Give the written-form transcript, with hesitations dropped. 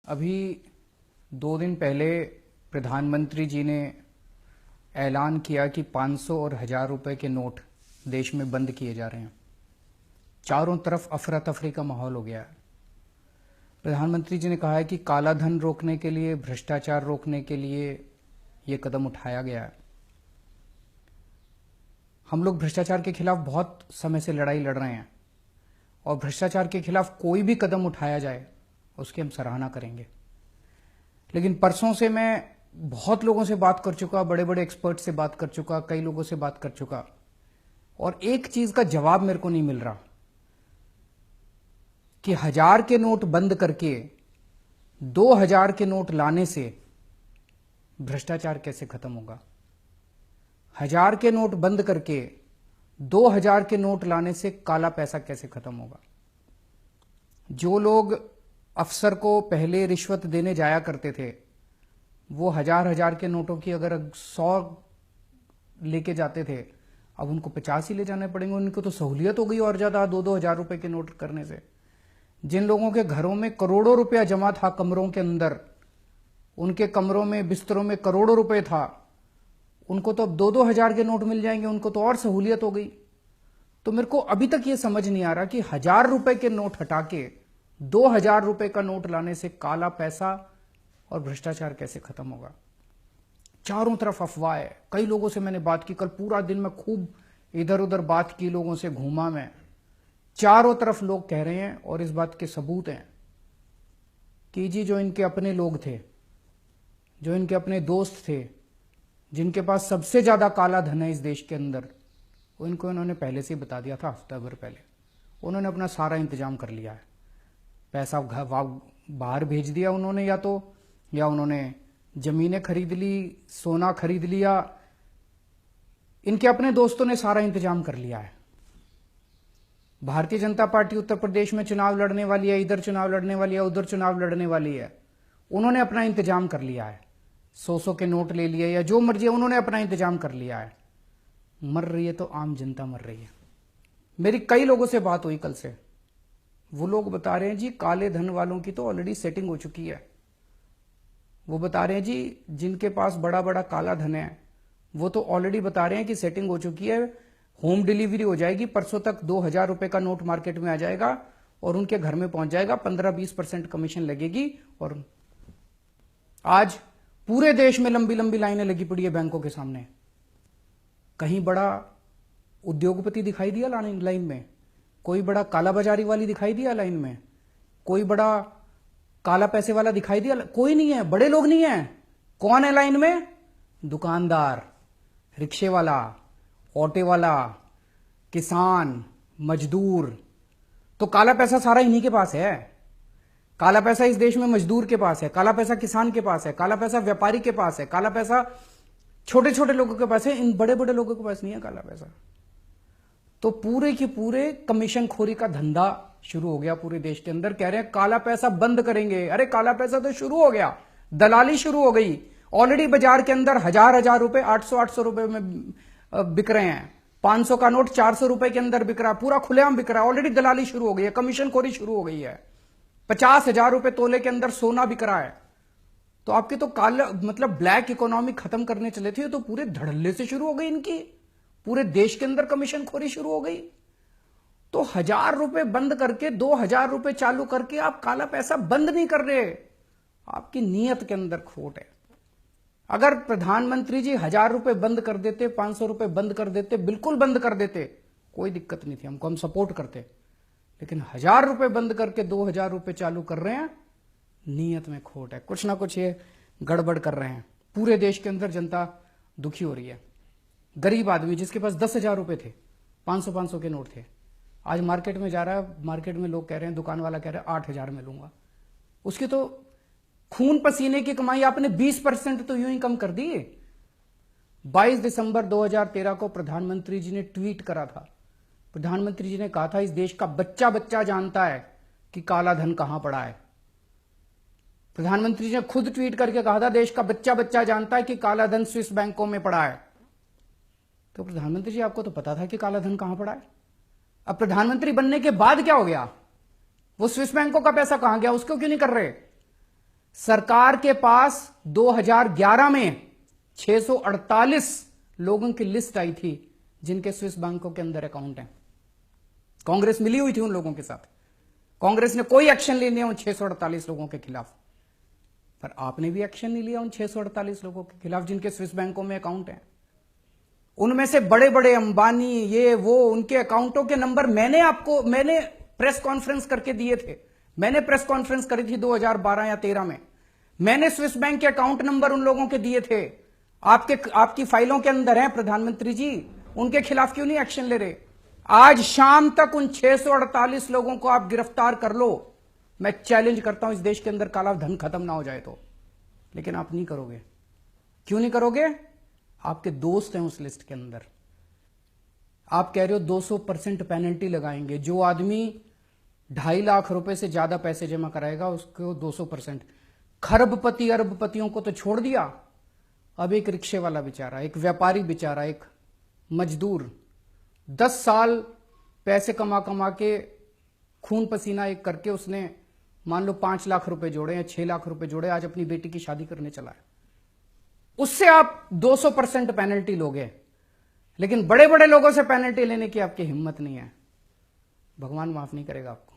अभी 2 दिन पहले प्रधानमंत्री जी ने ऐलान किया कि 500 और 1000 रुपए के नोट देश में बंद किए जा रहे हैं। चारों तरफ अफरा तफरी का माहौल हो गया है। प्रधानमंत्री जी ने कहा है कि काला धन रोकने के लिए, भ्रष्टाचार रोकने के लिए ये कदम उठाया गया है। हम लोग भ्रष्टाचार के खिलाफ बहुत समय से लड़ाई लड़ रहे हैं और भ्रष्टाचार के खिलाफ कोई भी कदम उठाया जाए उसकी हम सराहना करेंगे। लेकिन परसों से मैं बहुत लोगों से बात कर चुका, बड़े बड़े एक्सपर्ट से बात कर चुका, कई लोगों से बात कर चुका, और एक चीज का जवाब मेरे को नहीं मिल रहा कि 1000 के नोट बंद करके 2000 के नोट लाने से भ्रष्टाचार कैसे खत्म होगा। 1000 के नोट बंद करके 2000 के नोट लाने से काला पैसा कैसे खत्म होगा। जो लोग अफसर को पहले रिश्वत देने जाया करते थे, वो 1000 के नोटों की अगर 100 लेके जाते थे, अब उनको 50 ही ले जाने पड़ेंगे। उनको तो सहूलियत हो गई और ज्यादा 2-2 हजार रुपए के नोट करने से। जिन लोगों के घरों में करोड़ों रुपया जमा था कमरों के अंदर, उनके कमरों में, बिस्तरों में करोड़ों रुपए था, उनको तो अब 2-2 हजार के नोट मिल जाएंगे, उनको तो और सहूलियत हो गई। तो मेरे को अभी तक ये समझ नहीं आ रहा कि 1000 रुपए के नोट हटा के 2000 रुपए का नोट लाने से काला पैसा और भ्रष्टाचार कैसे खत्म होगा। चारों तरफ अफवाह है। कई लोगों से मैंने बात की, कल पूरा दिन मैं खूब इधर उधर बात की, लोगों से घूमा मैं। चारों तरफ लोग कह रहे हैं और इस बात के सबूत हैं कि जी जो इनके अपने लोग थे, जो इनके अपने दोस्त थे, जिनके पास सबसे ज्यादा काला धन है इस देश के अंदर, वो इनको इन्होंने पहले से ही बता दिया था, हफ्ता भर पहले। उन्होंने अपना सारा इंतजाम कर लिया है। पैसा बाहर भेज दिया उन्होंने, या उन्होंने जमीनें खरीद ली, सोना खरीद लिया। इनके अपने दोस्तों ने सारा इंतजाम कर लिया है। भारतीय जनता पार्टी उत्तर प्रदेश में चुनाव लड़ने वाली है, इधर चुनाव लड़ने वाली है, उधर चुनाव लड़ने वाली है। उन्होंने अपना इंतजाम कर लिया है। 100 के नोट ले लिए या जो मर्जी है, उन्होंने अपना इंतजाम कर लिया है। मर रही है तो आम जनता मर रही है। मेरी कई लोगों से बात हुई कल से, वो लोग बता रहे हैं जी काले धन वालों की तो ऑलरेडी सेटिंग हो चुकी है। वो बता रहे हैं जी जिनके पास बड़ा बड़ा काला धन है वो तो ऑलरेडी बता रहे हैं कि सेटिंग हो चुकी है, होम डिलीवरी हो जाएगी, परसों तक 2000 रुपए का नोट मार्केट में आ जाएगा और उनके घर में पहुंच जाएगा, 15-20% कमीशन लगेगी। और आज पूरे देश में लंबी लंबी लाइनें लगी पड़ी है बैंकों के सामने। कहीं बड़ा उद्योगपति दिखाई दिया लाइन में? कोई बड़ा काला बाजारी वाली दिखाई दिया लाइन में? कोई बड़ा काला पैसे वाला दिखाई दिया? कोई नहीं है, बड़े लोग नहीं है। कौन है लाइन में? दुकानदार, रिक्शे वाला, ऑटो वाला, किसान, मजदूर। तो काला पैसा सारा इन्हीं के पास है। काला पैसा इस देश में मजदूर के पास है, काला पैसा किसान के पास है, काला पैसा व्यापारी के पास है, काला पैसा छोटे छोटे लोगों के पास है। इन बड़े बड़े लोगों के पास नहीं है काला पैसा। तो पूरे के पूरे कमीशन खोरी का धंधा शुरू हो गया पूरे देश के अंदर। कह रहे हैं काला पैसा बंद करेंगे। अरे काला पैसा तो शुरू हो गया, दलाली शुरू हो गई। ऑलरेडी बाजार के अंदर 1000 रुपए 800 रुपए में बिक रहे हैं। 500 का नोट 400 रुपए के अंदर बिक रहा है, पूरा खुलेआम बिक रहा है। ऑलरेडी दलाली शुरू हो गई है, कमीशन खोरी शुरू हो गई है। 50,000 रुपए तोले के अंदर सोना बिक रहा है। तो आपके तो काला मतलब ब्लैक इकोनॉमी खत्म करने चले थे, तो पूरे धड़ल्ले से शुरू हो गई इनकी। पूरे देश के अंदर कमीशन खोरी शुरू हो गई। तो 1000 रुपए बंद करके 2000 रुपए चालू करके आप काला पैसा बंद नहीं कर रहे। आपकी नीयत के अंदर खोट है। अगर प्रधानमंत्री जी 1000 रुपए बंद कर देते, 500 रुपए बंद कर देते, बिल्कुल बंद कर देते, कोई दिक्कत नहीं थी, हम सपोर्ट करते। लेकिन 1000 रुपए बंद करके 2000 रुपए चालू कर रहे हैं, नीयत में खोट है। कुछ ना कुछ ये गड़बड़ कर रहे हैं। पूरे देश के अंदर जनता दुखी हो रही है। गरीब आदमी जिसके पास 10,000 रुपए थे, 500 के नोट थे, आज मार्केट में जा रहा है, मार्केट में लोग कह रहे हैं, दुकान वाला कह रहा है 8000 में लूंगा। उसकी तो खून पसीने की कमाई आपने 20% तो यूं ही कम कर दी। 22 दिसंबर 2013 को प्रधानमंत्री जी ने ट्वीट करा था। प्रधानमंत्री जी ने कहा था इस देश का बच्चा बच्चा जानता है कि काला धन कहां पड़ा है। प्रधानमंत्री जी ने खुद ट्वीट करके कहा था देश का बच्चा बच्चा जानता है कि काला धन स्विस बैंकों में पड़ा है। तो प्रधानमंत्री जी आपको तो पता था कि काला धन कहां पड़ा है। अब प्रधानमंत्री बनने के बाद क्या हो गया? वो स्विस बैंकों का पैसा कहां गया? उसको क्यों नहीं कर रहे? सरकार के पास 2011 में 648 लोगों की लिस्ट आई थी जिनके स्विस बैंकों के अंदर अकाउंट हैं। कांग्रेस मिली हुई थी उन लोगों के साथ। कांग्रेस ने कोई एक्शन नहीं लिया उन 648 लोगों के खिलाफ, पर आपने भी एक्शन नहीं लिया उन 648 लोगों के खिलाफ जिनके स्विस बैंकों में अकाउंट हैं। उनमें से बड़े बड़े अंबानी, ये वो, उनके अकाउंटों के नंबर मैंने प्रेस कॉन्फ्रेंस करके दिए थे। मैंने प्रेस कॉन्फ्रेंस करी थी 2012 या 13 में। मैंने स्विस बैंक के अकाउंट नंबर उन लोगों के दिए थे। आपकी फाइलों के अंदर है प्रधानमंत्री जी। उनके खिलाफ क्यों नहीं एक्शन ले रहे? आज शाम तक उन 648 लोगों को आप गिरफ्तार कर लो। मैं चैलेंज करता हूं इस देश के अंदर काला धन खत्म ना हो जाए तो। लेकिन आप नहीं करोगे। क्यों नहीं करोगे? आपके दोस्त हैं उस लिस्ट के अंदर। आप कह रहे हो 200% पेनल्टी लगाएंगे। जो आदमी 2.5 लाख रुपए से ज्यादा पैसे जमा कराएगा उसको 200%। खरबपति अरबपतियों को तो छोड़ दिया, अब एक रिक्शे वाला बेचारा, एक व्यापारी बेचारा, एक मजदूर 10 साल पैसे कमा कमा के खून पसीना एक करके उसने मान लो 5 लाख रुपए जोड़े या 6 लाख रुपए जोड़े, आज अपनी बेटी की शादी करने चला है। उससे आप 200% पेनल्टी लोगे, लेकिन बड़े बड़े लोगों से पेनल्टी लेने की आपकी हिम्मत नहीं है। भगवान माफ नहीं करेगा आपको।